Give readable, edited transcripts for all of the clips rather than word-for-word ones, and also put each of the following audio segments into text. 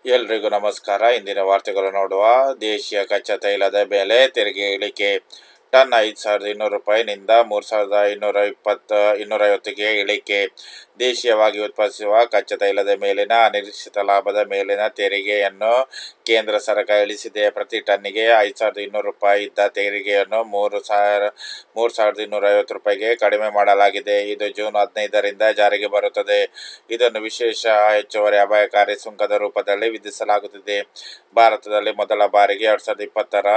ಎಲ್ರಿಗೂ ನಮಸ್ಕಾರ. ಇಂದಿನ ವಾರ್ತೆಗಳು ನೋಡುವ. ದೇಶೀಯ ಕಚ್ಚಾ ತೈಲದ ಬೆಲೆ ತೆರಿಗೆ ಇಳಿಕೆ. ಟನ್ 5,200 ರೂಪಾಯಿನಿಂದ 3,520-250ಗೆ ಇಳಿಕೆ. ದೇಶೀಯವಾಗಿ ಉತ್ಪಾದಿಸುವ ಕಚ್ಚಾ ತೈಲದ ಮೇಲಿನ ಅನಿರೀಕ್ಷಿತ ಲಾಭದ ಮೇಲಿನ ತೆರಿಗೆಯನ್ನು ಕೇಂದ್ರ ಸರ್ಕಾರ ಇಳಿಸಿದೆ. ಪ್ರತಿ ಟನ್ನಿಗೆ 5,200 ರೂಪಾಯಿ ಇದ್ದ ತೆರಿಗೆಯನ್ನು 3,250 ರೂಪಾಯಿಗೆ ಕಡಿಮೆ ಮಾಡಲಾಗಿದೆ. ಇದು ಜೂನ್ 15ರಿಂದ ಜಾರಿಗೆ ಬರುತ್ತದೆ. ಇದನ್ನು ವಿಶೇಷ ಹೆಚ್ಚುವರಿ ಅಪಾಯಕಾರಿ ಸುಂಕದ ರೂಪದಲ್ಲಿ ವಿಧಿಸಲಾಗುತ್ತಿದೆ. ಭಾರತದಲ್ಲಿ ಮೊದಲ ಬಾರಿಗೆ 2020ರ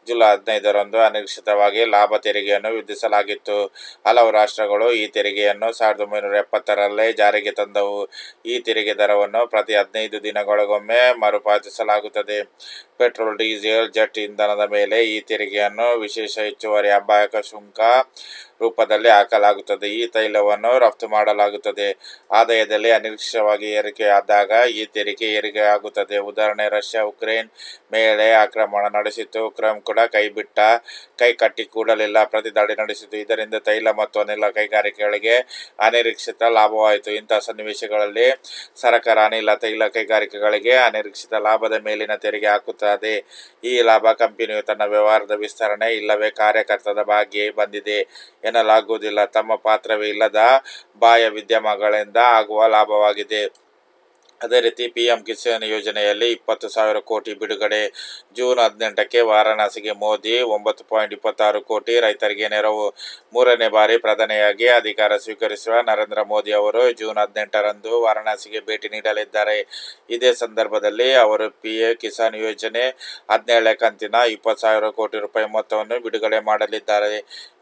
ಜುಲೈ 15ರಂದು ಅನಿರೀಕ್ಷಿತವಾಗಿ ಲಾಭ ತೆರಿಗೆಯನ್ನು ವಿಧಿಸಲಾಗಿತ್ತು. ಹಲವು ರಾಷ್ಟ್ರಗಳು ಈ ತೆರಿಗೆಯನ್ನು 1970ರಲ್ಲೇ ಜಾರಿಗೆ ತಂದವು. ಈ ತೆರಿಗೆ ದರವನ್ನು ಪ್ರತಿ 15 ದಿನಗಳಿಗೊಮ್ಮೆ ಮರುಪಾವತಿಸಲಾಗುತ್ತದೆ. ಪೆಟ್ರೋಲ್, ಡೀಸೆಲ್, ಜೆಟ್ ಇಂಧನದ ಮೇಲೆ ಈ ತೆರಿಗೆಯನ್ನು ವಿಶೇಷ ಹೆಚ್ಚುವರಿ ಅಪಾಯಕ ಸುಂಕ ರೂಪದಲ್ಲಿ ಹಾಕಲಾಗುತ್ತದೆ. ಈ ತೈಲವನ್ನು ರಫ್ತು ಮಾಡಲಾಗುತ್ತದೆ. ಆದಾಯದಲ್ಲಿ ಅನಿರೀಕ್ಷಿತವಾಗಿ ಏರಿಕೆಯಾದಾಗ ಈ ತೆರಿಗೆ ಏರಿಕೆಯಾಗುತ್ತದೆ. ಉದಾಹರಣೆ, ರಷ್ಯಾ ಉಕ್ರೇನ್ ಮೇಲೆ ಆಕ್ರಮಣ ನಡೆಸಿತು. ಉಕ್ರೇನ್ ಕೂಡ ಕೈ ಕಟ್ಟಿ ಕೂಡಲಿಲ್ಲ, ಪ್ರತಿದಾಳಿ ನಡೆಸಿತು. ಇದರಿಂದ ತೈಲ ಮತ್ತು ಅನಿಲ ಕೈಗಾರಿಕೆಗಳಿಗೆ ಅನಿರೀಕ್ಷಿತ ಲಾಭವಾಯಿತು. ಇಂತಹ ಸನ್ನಿವೇಶಗಳಲ್ಲಿ ಸರ್ಕಾರ ಅನಿಲ ತೈಲ ಕೈಗಾರಿಕೆಗಳಿಗೆ ಅನಿರೀಕ್ಷಿತ ಲಾಭದ ಮೇಲಿನ ತೆರಿಗೆ ಹಾಕುತ್ತದೆ. ಈ ಲಾಭ ಕಂಪನಿಯು ತನ್ನ ವ್ಯವಹಾರದ ವಿಸ್ತರಣೆ ಇಲ್ಲವೇ ಕಾರ್ಯಕರ್ತದ ಭಾಗಿಯೇ ಬಂದಿದೆ ಎನ್ನಲಾಗುವುದಿಲ್ಲ. ತಮ್ಮ ಪಾತ್ರವೇ ಇಲ್ಲದ ಬಾಹ್ಯ ವಿದ್ಯಮಾನಗಳಿಂದ ಆಗುವ ಲಾಭವಾಗಿದೆ. ಅದೇ ರೀತಿ ಪಿಎಂ ಕಿಸಾನ್ ಯೋಜನೆಯಲ್ಲಿ 20,000 ಕೋಟಿ ಬಿಡುಗಡೆ. ಜೂನ್ 18ಕ್ಕೆ ವಾರಾಣಸಿಗೆ ಮೋದಿ 9.26 ಕೋಟಿ ರೈತರಿಗೆ ನೆರವು. ಮೂರನೇ ಬಾರಿ ಪ್ರಧಾನಿಯಾಗಿ ಅಧಿಕಾರ ಸ್ವೀಕರಿಸುವ ನರೇಂದ್ರ ಮೋದಿ ಅವರು ಜೂನ್ 18ರಂದು ವಾರಾಣಸಿಗೆ ಭೇಟಿ ನೀಡಲಿದ್ದಾರೆ. ಇದೇ ಸಂದರ್ಭದಲ್ಲಿ ಅವರು ಪಿಎಂ ಕಿಸಾನ್ ಯೋಜನೆ 17ನೇ ಕಂತಿನ 20,000 ಕೋಟಿ ರೂಪಾಯಿ ಮೊತ್ತವನ್ನು ಬಿಡುಗಡೆ ಮಾಡಲಿದ್ದಾರೆ.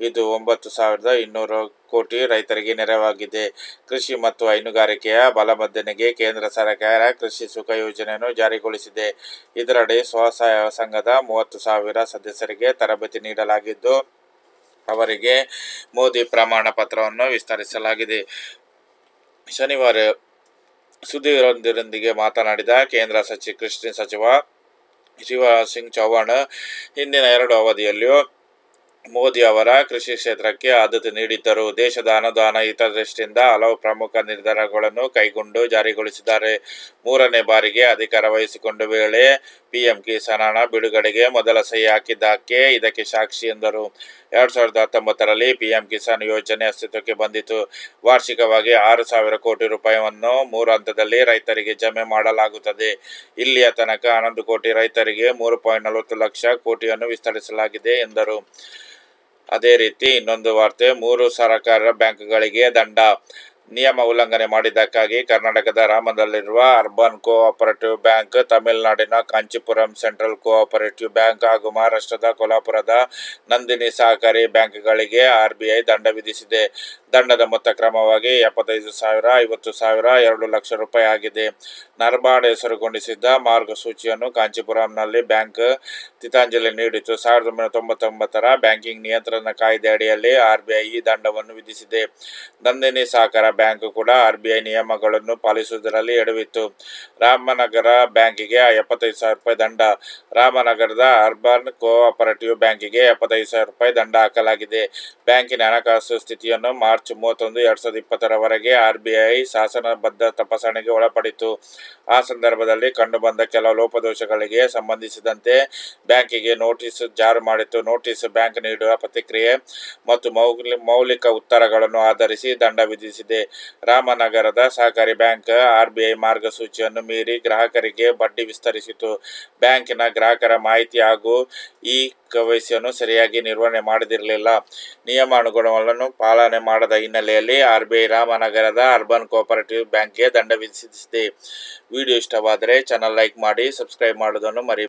ಇದು 9,200 ಕೋಟಿ ರೈತರಿಗೆ ನೆರವಾಗಿದೆ. ಕೃಷಿ ಮತ್ತು ಹೈನುಗಾರಿಕೆಯ ಬಲವರ್ಧನೆಗೆ ಕೇಂದ್ರ ಸರ್ಕಾರ ಕೃಷಿ ಸುಖ ಯೋಜನೆಯನ್ನು ಜಾರಿಗೊಳಿಸಿದೆ. ಇದರಡಿ ಸ್ವಸಹಾಯ ಸಂಘದ 30,000 ಸದಸ್ಯರಿಗೆ ತರಬೇತಿ ನೀಡಲಾಗಿದ್ದು, ಅವರಿಗೆ ಮೋದಿ ಪ್ರಮಾಣ ಪತ್ರವನ್ನು ವಿತರಿಸಲಾಗಿದೆ. ಶನಿವಾರ ಸುದ್ದಿಗಾರರೊಂದಿಗೆ ಮಾತನಾಡಿದ ಕೇಂದ್ರ ಕೃಷಿ ಸಚಿವ ಶಿವರಾಜ್ ಸಿಂಗ್ ಚೌಹಾಣ್, ಹಿಂದಿನ 2 ಅವಧಿಯಲ್ಲಿಯೂ ಮೋದಿ ಅವರ ಕೃಷಿ ಕ್ಷೇತ್ರಕ್ಕೆ ಆದ್ಯತೆ ನೀಡಿದ್ದರು. ದೇಶದ ಅನುದಾನ ಹಿತದೃಷ್ಟಿಯಿಂದ ಹಲವು ಪ್ರಮುಖ ನಿರ್ಧಾರಗಳನ್ನು ಕೈಗೊಂಡು ಜಾರಿಗೊಳಿಸಿದ್ದಾರೆ. ಮೂರನೇ ಬಾರಿಗೆ ಅಧಿಕಾರ ವಹಿಸಿಕೊಂಡ ವೇಳೆ ಪಿಎಂ ಕಿಸಾನ್ ಹಣ ಬಿಡುಗಡೆಗೆ ಮೊದಲ ಸಹಿ ಹಾಕಿದ್ದಕ್ಕೆ ಇದಕ್ಕೆ ಸಾಕ್ಷಿ ಎಂದರು. 2019ರಲ್ಲಿ ಪಿಎಂ ಕಿಸಾನ್ ಯೋಜನೆ ಅಸ್ತಿತ್ವಕ್ಕೆ ಬಂದಿತು. ವಾರ್ಷಿಕವಾಗಿ 6,000 ಕೋಟಿ ರೂಪಾಯಿಯನ್ನು 3 ಹಂತದಲ್ಲಿ ರೈತರಿಗೆ ಜಮೆ ಮಾಡಲಾಗುತ್ತದೆ. ಇಲ್ಲಿಯ ತನಕ 11 ಕೋಟಿ ರೈತರಿಗೆ 3.40 ಲಕ್ಷ ಕೋಟಿಯನ್ನು ವಿತರಿಸಲಾಗಿದೆ ಎಂದರು. ಅದೇ ರೀತಿ ಇನ್ನೊಂದು ವಾರ್ತೆ. 3 ಸಹಕಾರಿ ಬ್ಯಾಂಕ್ಗಳಿಗೆ ದಂಡ. ನಿಯಮ ಉಲ್ಲಂಘನೆ ಮಾಡಿದ್ದಕ್ಕಾಗಿ ಕರ್ನಾಟಕದ ರಾಮನಗರದಲ್ಲಿರುವ ಅರ್ಬನ್ ಕೋ-ಆಪರೇಟಿವ್ ಬ್ಯಾಂಕ್, ತಮಿಳುನಾಡಿನ ಕಾಂಚೀಪುರಂ ಸೆಂಟ್ರಲ್ ಕೋ-ಆಪರೇಟಿವ್ ಬ್ಯಾಂಕ್ ಹಾಗೂ ಮಹಾರಾಷ್ಟ್ರದ ಕೊಲ್ಹಾಪುರದ ನಂದಿನಿ ಸಹಕಾರಿ ಬ್ಯಾಂಕ್ಗಳಿಗೆ ಆರ್ಬಿಐ ದಂಡ ವಿಧಿಸಿದೆ. ದಂಡದ ಮೊತ್ತ ಕ್ರಮವಾಗಿ 75,000, 50,000, 2 ಲಕ್ಷ ರೂಪಾಯಿ ಆಗಿದೆ. ನಬಾರ್ಡ್ ಹೆಸರುಗೊಂಡಿಸಿದ್ದ ಮಾರ್ಗಸೂಚಿಯನ್ನು ಕಾಂಚೀಪುರಂನಲ್ಲಿ ಬ್ಯಾಂಕ್ ತಿದ್ದುಪಡಿ ನೀಡಿತು. 1999ರ ಬ್ಯಾಂಕಿಂಗ್ ನಿಯಂತ್ರಣ ಕಾಯ್ದೆ ಅಡಿಯಲ್ಲಿ ಆರ್ಬಿಐ ಈ ದಂಡವನ್ನು ವಿಧಿಸಿದೆ. ನಂದಿನಿ ಸಹಕಾರ ಬ್ಯಾಂಕ್ ಕೂಡ ಆರ್ಬಿಐ ನಿಯಮಗಳನ್ನು ಪಾಲಿಸುವುದರಲ್ಲಿ ಎಡವಿತ್ತು. ರಾಮನಗರ ಬ್ಯಾಂಕಿಗೆ 75,000 ರೂಪಾಯಿ ದಂಡ. ರಾಮನಗರದ ಅರ್ಬನ್ ಕೋ-ಆಪರೇಟಿವ್ ಬ್ಯಾಂಕಿಗೆ 75,000 ರೂಪಾಯಿ ದಂಡ ಹಾಕಲಾಗಿದೆ. ಬ್ಯಾಂಕಿನ ಹಣಕಾಸು ಸ್ಥಿತಿಯನ್ನು ಮಾರ್ಚ್ 31, 2020ರವರೆಗೆ ಆರ್ಬಿಐ ಶಾಸನಬದ್ಧ ತಪಾಸಣೆಗೆ ಒಳಪಡಿಸಿತು. ಆ ಸಂದರ್ಭದಲ್ಲಿ ಕಂಡುಬಂದ ಕೆಲವು ಲೋಪದೋಷಗಳಿಗೆ ಸಂಬಂಧಿಸಿದಂತೆ ಬ್ಯಾಂಕಿಗೆ ನೋಟಿಸ್ ಜಾರಿ ಮಾಡಿತು. ನೋಟಿಸ್ ಬ್ಯಾಂಕ್ ನೀಡುವ ಪ್ರತಿಕ್ರಿಯೆ ಮತ್ತು ಮೌಲಿಕ ಉತ್ತರಗಳನ್ನು ಆಧರಿಸಿ ದಂಡ ವಿಧಿಸಿದೆ. ರಾಮನಗರದ ಸಹಕಾರಿ ಬ್ಯಾಂಕ್ ಆರ್ಬಿಐ ಮಾರ್ಗಸೂಚಿಯನ್ನು ಮೀರಿ ಗ್ರಾಹಕರಿಗೆ ಬಡ್ಡಿ ವಿಸ್ತರಿಸಿತು. ಬ್ಯಾಂಕಿನ ಗ್ರಾಹಕರ ಮಾಹಿತಿ ಹಾಗೂ KYCಯನ್ನು ಸರಿಯಾಗಿ ನಿರ್ವಹಣೆ ಮಾಡದಿರಲಿಲ್ಲ. ನಿಯಮಾನುಗಳನ್ನು ಪಾಲನೆ ಮಾಡದ ಹಿನ್ನೆಲೆಯಲ್ಲಿ ಆರ್ಬಿಐ ರಾಮನಗರದ ಅರ್ಬನ್ ಕೋಆಪರೇಟಿವ್ ಬ್ಯಾಂಕ್ಗೆ ದಂಡ ವಿಧಿಸಿದೆ. ವಿಡಿಯೋ ಇಷ್ಟವಾದರೆ ಚಾನಲ್ ಲೈಕ್ ಮಾಡಿ, ಸಬ್ಸ್ಕ್ರೈಬ್ ಮಾಡುವುದನ್ನು ಮರೆಯಬೇಡಿ.